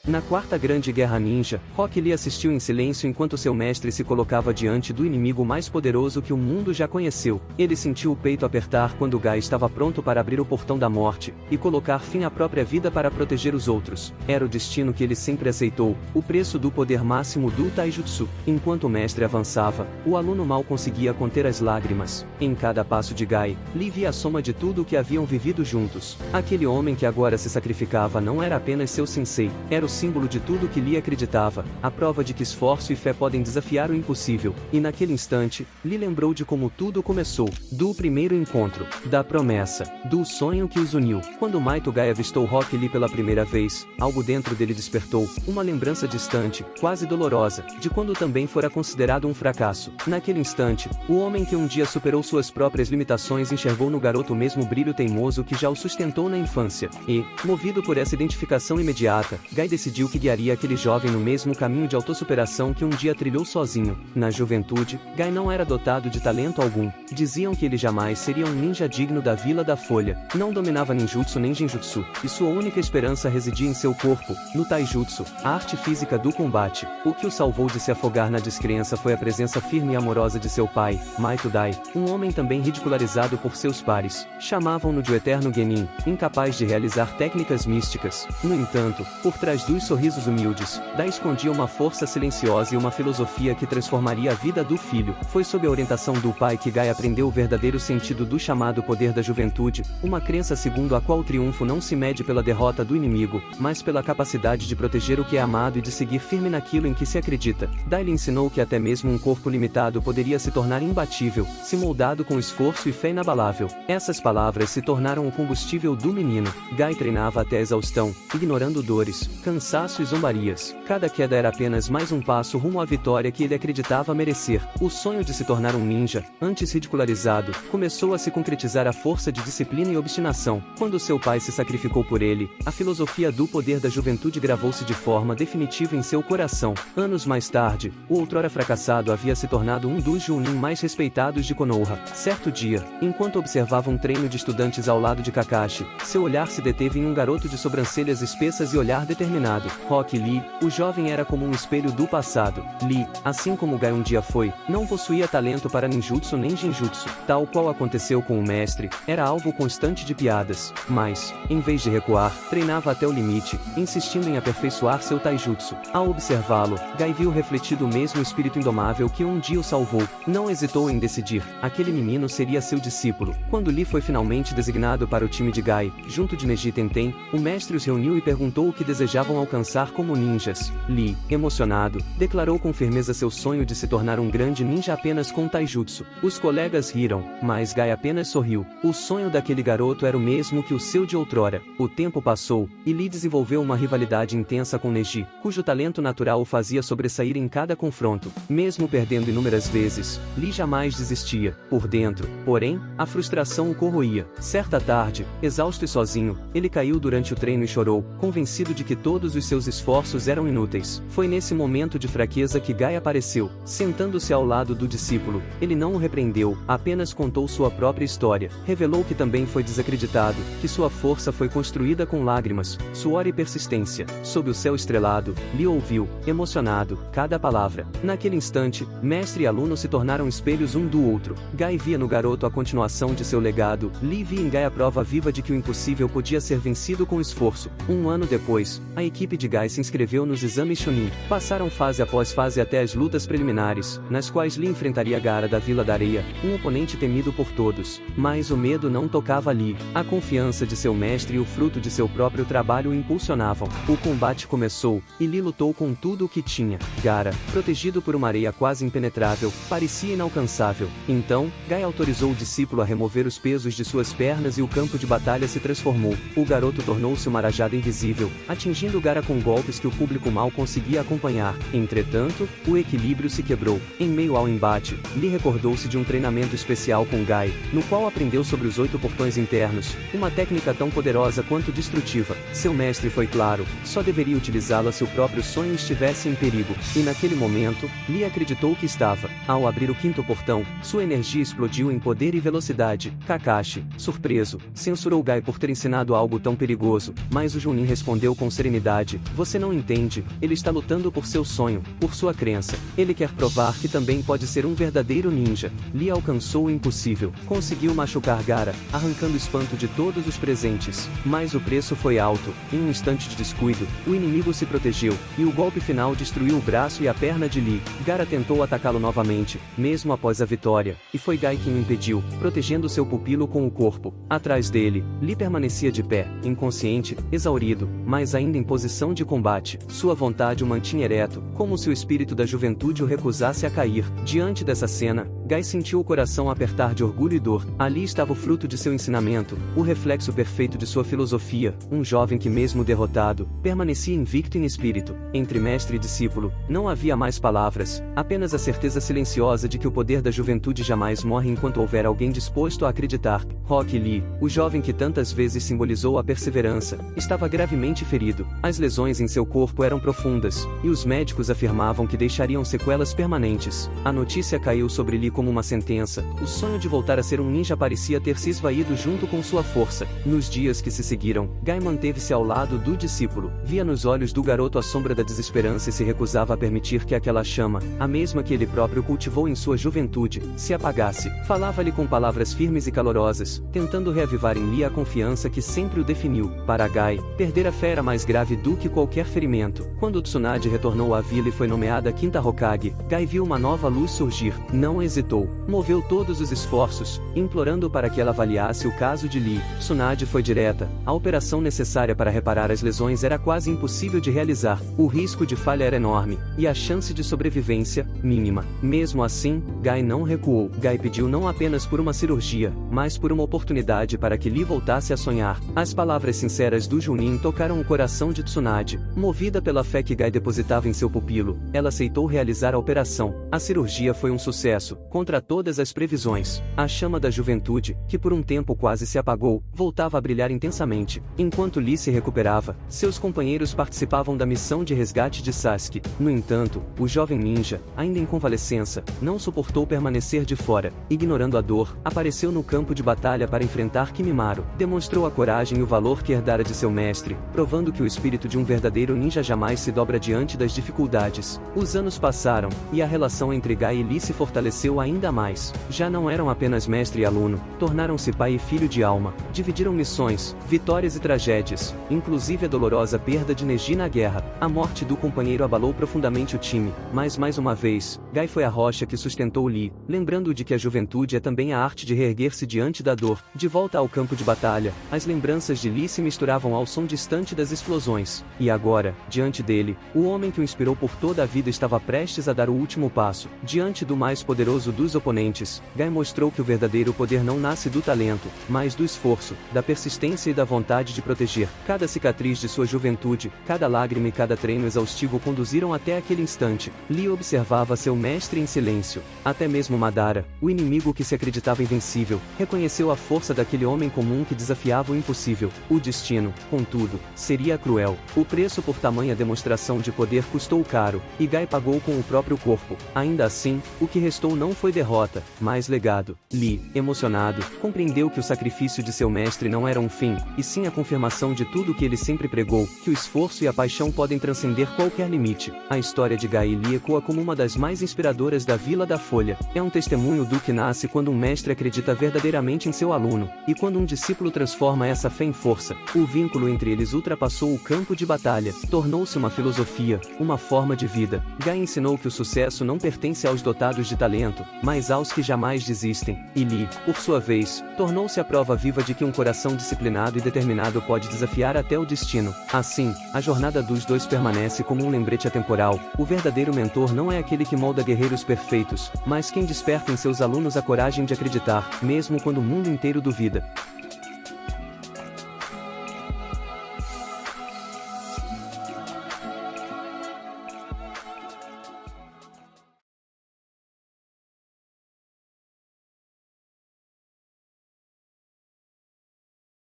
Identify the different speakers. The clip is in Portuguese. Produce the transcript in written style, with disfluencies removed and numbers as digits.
Speaker 1: Na quarta grande guerra ninja, Rock Lee assistiu em silêncio enquanto seu mestre se colocava diante do inimigo mais poderoso que o mundo já conheceu. Ele sentiu o peito apertar quando Guy estava pronto para abrir o portão da morte e colocar fim à própria vida para proteger os outros. Era o destino que ele sempre aceitou, o preço do poder máximo do Taijutsu. Enquanto o mestre avançava, o aluno mal conseguia conter as lágrimas. Em cada passo de Guy, Lee via a soma de tudo o que haviam vivido juntos. Aquele homem que agora se sacrificava não era apenas seu sensei, era o símbolo de tudo que Lee acreditava, a prova de que esforço e fé podem desafiar o impossível. E naquele instante, Lee lembrou de como tudo começou, do primeiro encontro, da promessa, do sonho que os uniu. Quando Maito Guy avistou Rock Lee pela primeira vez, algo dentro dele despertou, uma lembrança distante, quase dolorosa, de quando também fora considerado um fracasso. Naquele instante, o homem que um dia superou suas próprias limitações enxergou no garoto o mesmo brilho teimoso que já o sustentou na infância. E, movido por essa identificação imediata, Guy decidiu que guiaria aquele jovem no mesmo caminho de autossuperação que um dia trilhou sozinho. Na juventude, Guy não era dotado de talento algum. Diziam que ele jamais seria um ninja digno da Vila da Folha. Não dominava ninjutsu nem genjutsu, e sua única esperança residia em seu corpo, no taijutsu, a arte física do combate. O que o salvou de se afogar na descrença foi a presença firme e amorosa de seu pai, Maito Dai, um homem também ridicularizado por seus pares. Chamavam-no de o eterno Genin, incapaz de realizar técnicas místicas. No entanto, por trás dos sorrisos humildes, Dai escondia uma força silenciosa e uma filosofia que transformaria a vida do filho. Foi sob a orientação do pai que Guy aprendeu o verdadeiro sentido do chamado poder da juventude, uma crença segundo a qual o triunfo não se mede pela derrota do inimigo, mas pela capacidade de proteger o que é amado e de seguir firme naquilo em que se acredita. Dai lhe ensinou que até mesmo um corpo limitado poderia se tornar imbatível, se moldado com esforço e fé inabalável. Essas palavras se tornaram o combustível do menino. Guy treinava até a exaustão, ignorando dores, cansaço e zombarias. Cada queda era apenas mais um passo rumo à vitória que ele acreditava merecer. O sonho de se tornar um ninja, antes ridicularizado, começou a se concretizar à força de disciplina e obstinação. Quando seu pai se sacrificou por ele, a filosofia do poder da juventude gravou-se de forma definitiva em seu coração. Anos mais tarde, o outrora fracassado havia se tornado um dos Jounin mais respeitados de Konoha. Certo dia, enquanto observava um treino de estudantes ao lado de Kakashi, seu olhar se deteve em um garoto de sobrancelhas espessas e olhar determinado. Rock Lee, o jovem era como um espelho do passado. Lee, assim como Guy um dia foi, não possuía talento para ninjutsu nem genjutsu. Tal qual aconteceu com o mestre, era alvo constante de piadas. Mas, em vez de recuar, treinava até o limite, insistindo em aperfeiçoar seu taijutsu. Ao observá-lo, Guy viu refletido o mesmo espírito indomável que um dia o salvou. Não hesitou em decidir, aquele menino seria seu discípulo. Quando Lee foi finalmente designado para o time de Guy, junto de Neji Tenten, o mestre os reuniu e perguntou o que desejavam alcançar como ninjas. Lee, emocionado, declarou com firmeza seu sonho de se tornar um grande ninja apenas com taijutsu. Os colegas riram, mas Guy apenas sorriu. O sonho daquele garoto era o mesmo que o seu de outrora. O tempo passou, e Lee desenvolveu uma rivalidade intensa com Neji, cujo talento natural o fazia sobressair em cada confronto. Mesmo perdendo inúmeras vezes, Lee jamais desistia. Por dentro, porém, a frustração o corroía. Certa tarde, exausto e sozinho, ele caiu durante o treino e chorou, convencido de que todos os seus esforços eram inúteis. Foi nesse momento de fraqueza que Guy apareceu. Sentando-se ao lado do discípulo, ele não o repreendeu, apenas contou sua própria história. Revelou que também foi desacreditado, que sua força foi construída com lágrimas, suor e persistência. Sob o céu estrelado, Lee ouviu, emocionado, cada palavra. Naquele instante, mestre e aluno se tornaram espelhos um do outro. Guy via no garoto a continuação de seu legado. Lee via em Guy a prova viva de que o impossível podia ser vencido com esforço. Um ano depois, a equipe de Guy se inscreveu nos exames Chunin. Passaram fase após fase até as lutas preliminares, nas quais Lee enfrentaria Gaara da Vila da Areia, um oponente temido por todos. Mas o medo não tocava Lee. A confiança de seu mestre e o fruto de seu próprio trabalho o impulsionavam. O combate começou, e Lee lutou com tudo o que tinha. Gaara, protegido por uma areia quase impenetrável, parecia inalcançável. Então, Guy autorizou o discípulo a remover os pesos de suas pernas e o campo de batalha se transformou. O garoto tornou-se uma rajada invisível, atingindo Gaara com golpes que o público mal conseguia acompanhar. Entretanto, o equilíbrio se quebrou. Em meio ao embate, Lee recordou-se de um treinamento especial com Guy, no qual aprendeu sobre os 8 portões internos, uma técnica tão poderosa quanto destrutiva. Seu mestre foi claro, só deveria utilizá-la se o próprio sonho estivesse em perigo. E naquele momento, Lee acreditou que estava. Ao abrir o 5º portão, sua energia explodiu em poder e velocidade. Kakashi, surpreso, censurou Guy por ter ensinado algo tão perigoso, mas o Jounin respondeu com serenidade verdade, você não entende, ele está lutando por seu sonho, por sua crença. Ele quer provar que também pode ser um verdadeiro ninja. Lee alcançou o impossível, conseguiu machucar Gaara, arrancando o espanto de todos os presentes. Mas o preço foi alto. Em um instante de descuido, o inimigo se protegeu, e o golpe final destruiu o braço e a perna de Lee. Gaara tentou atacá-lo novamente, mesmo após a vitória, e foi Guy quem o impediu, protegendo seu pupilo com o corpo. Atrás dele, Lee permanecia de pé, inconsciente, exaurido, mas ainda em posição de combate. Sua vontade o mantinha ereto, como se o espírito da juventude o recusasse a cair. Diante dessa cena, Guy sentiu o coração apertar de orgulho e dor. Ali estava o fruto de seu ensinamento, o reflexo perfeito de sua filosofia, um jovem que mesmo derrotado, permanecia invicto em espírito. Entre mestre e discípulo, não havia mais palavras, apenas a certeza silenciosa de que o poder da juventude jamais morre enquanto houver alguém disposto a acreditar. Rock Lee, o jovem que tantas vezes simbolizou a perseverança, estava gravemente ferido. As lesões em seu corpo eram profundas, e os médicos afirmavam que deixariam sequelas permanentes. A notícia caiu sobre Lee como uma sentença. O sonho de voltar a ser um ninja parecia ter se esvaído junto com sua força. Nos dias que se seguiram, Guy manteve-se ao lado do discípulo. Via nos olhos do garoto a sombra da desesperança e se recusava a permitir que aquela chama, a mesma que ele próprio cultivou em sua juventude, se apagasse. Falava-lhe com palavras firmes e calorosas, tentando reavivar em Lee a confiança que sempre o definiu. Para Guy, perder a fé era mais grave do que qualquer ferimento. Quando Tsunade retornou à vila e foi nomeada quinta Hokage, Guy viu uma nova luz surgir. Não hesitou, moveu todos os esforços, implorando para que ela avaliasse o caso de Lee. Tsunade foi direta. A operação necessária para reparar as lesões era quase impossível de realizar. O risco de falha era enorme, e a chance de sobrevivência, mínima. Mesmo assim, Guy não recuou. Guy pediu não apenas por uma cirurgia, mas por uma oportunidade para que Lee voltasse a sonhar. As palavras sinceras do Junin tocaram o coração de Tsunade. Movida pela fé que Guy depositava em seu pupilo, ela aceitou realizar a operação. A cirurgia foi um sucesso, contra todas as previsões. A chama da juventude, que por um tempo quase se apagou, voltava a brilhar intensamente. Enquanto Lee se recuperava, seus companheiros participavam da missão de resgate de Sasuke. No entanto, o jovem ninja, ainda em convalescença, não suportou permanecer de fora. Ignorando a dor, apareceu no campo de batalha para enfrentar Kimimaro. Demonstrou a coragem e o valor que herdara de seu mestre, provando que o espírito de um verdadeiro ninja jamais se dobra diante das dificuldades. Os anos passaram, e a relação entre Guy e Lee se fortaleceu ainda mais. Já não eram apenas mestre e aluno, tornaram-se pai e filho de alma. Dividiram missões, vitórias e tragédias, inclusive a dolorosa perda de Neji na guerra. A morte do companheiro abalou profundamente o time, mas mais uma vez, Guy foi a rocha que sustentou Lee, lembrando de que a juventude é também a arte de reerguer-se diante da dor. De volta ao campo de batalha, as lembranças de Lee se misturavam ao som distante das explosões. E agora, diante dele, o homem que o inspirou por toda a vida estava prestes a dar o último passo. Diante do mais poderoso dos oponentes, Guy mostrou que o verdadeiro poder não nasce do talento, mas do esforço, da persistência e da vontade de proteger. Cada cicatriz de sua juventude, cada lágrima e cada treino exaustivo conduziram até aquele instante. Lee observava seu mestre em silêncio. Até mesmo Madara, o inimigo que se acreditava invencível, reconheceu a força daquele homem comum que desafiava o impossível. O destino, contudo, seria cruel. O preço por tamanha demonstração de poder custou caro, e Guy pagou com o próprio corpo. Ainda assim, o que restou não foi derrota, mas legado. Lee, emocionado, compreendeu que o sacrifício de seu mestre não era um fim, e sim a confirmação de tudo que ele sempre pregou, que o esforço e a paixão podem transcender qualquer limite. A história de Guy e Lee ecoa como uma das mais inspiradoras da Vila da Folha. É um testemunho do que nasce quando um mestre acredita verdadeiramente em seu aluno, e quando um discípulo transforma essa fé em força. O vínculo entre eles ultrapassou o campo de batalha, tornou-se uma filosofia, uma forma de vida. Guy ensinou que o sucesso não pertence aos dotados de talento, mas aos que jamais desistem. E Lee, por sua vez, tornou-se a prova viva de que um coração disciplinado e determinado pode desafiar até o destino. Assim, a jornada dos dois permanece como um lembrete atemporal. O verdadeiro mentor não é aquele que molda guerreiros perfeitos, mas quem desperta em seus alunos a coragem de acreditar, mesmo quando o mundo inteiro duvida.